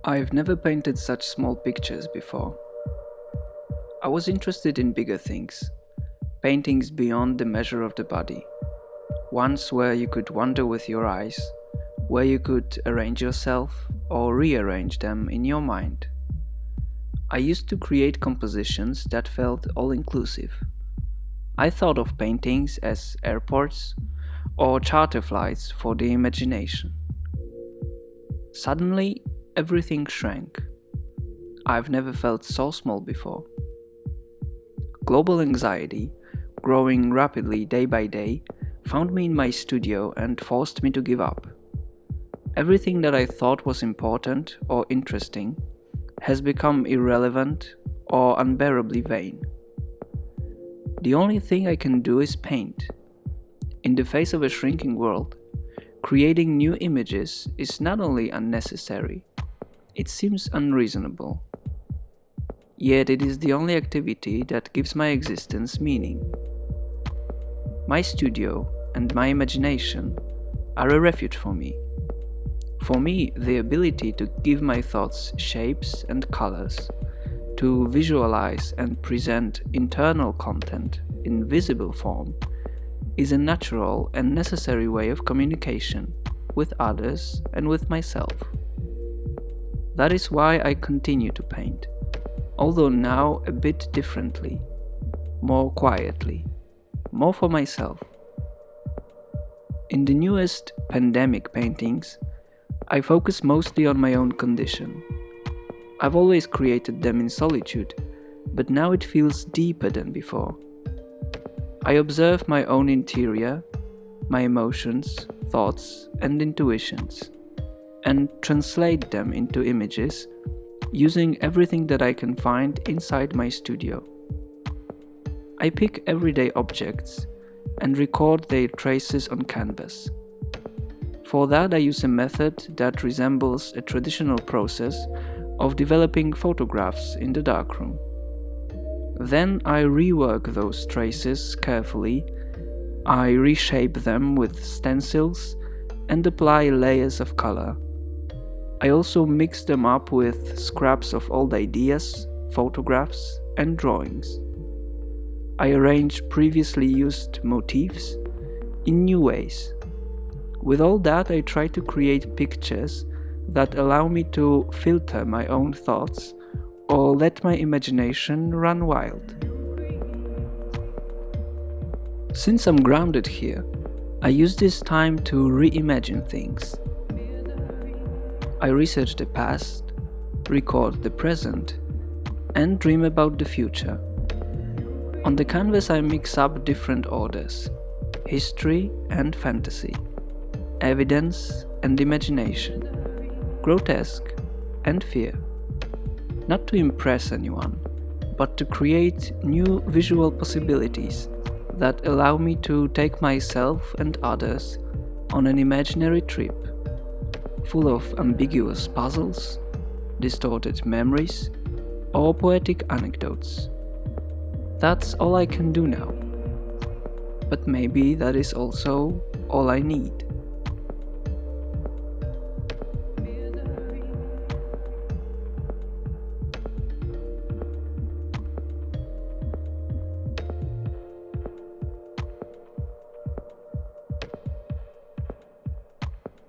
I've never painted such small pictures before. I was interested in bigger things, paintings beyond the measure of the body, ones where you could wander with your eyes, where you could arrange yourself or rearrange them in your mind. I used to create compositions that felt all-inclusive. I thought of paintings as airports or charter flights for the imagination. Suddenly, everything shrank. I've never felt so small before. Global anxiety, growing rapidly day by day, found me in my studio and forced me to give up. Everything that I thought was important or interesting has become irrelevant or unbearably vain. The only thing I can do is paint. In the face of a shrinking world, creating new images is not only unnecessary, it seems unreasonable. Yet it is the only activity that gives my existence meaning. My studio and my imagination are a refuge for me. For me, the ability to give my thoughts shapes and colors, to visualize and present internal content in visible form, is a natural and necessary way of communication with others and with myself. That is why I continue to paint, although now a bit differently, more quietly, more for myself. In the newest pandemic paintings, I focus mostly on my own condition. I've always created them in solitude, but now it feels deeper than before. I observe my own interior, my emotions, thoughts, and intuitions, and translate them into images using everything that I can find inside my studio. I pick everyday objects and record their traces on canvas. For that, I use a method that resembles a traditional process of developing photographs in the darkroom. Then I rework those traces carefully, I reshape them with stencils and apply layers of color. I also mix them up with scraps of old ideas, photographs, and drawings. I arrange previously used motifs in new ways. With all that, I try to create pictures that allow me to filter my own thoughts or let my imagination run wild. Since I'm grounded here, I use this time to reimagine things. I research the past, record the present, and dream about the future. On the canvas I mix up different orders: history and fantasy, evidence and imagination, grotesque and fear. Not to impress anyone, but to create new visual possibilities that allow me to take myself and others on an imaginary trip, full of ambiguous puzzles, distorted memories, or poetic anecdotes. That's all I can do now. But maybe that is also all I need.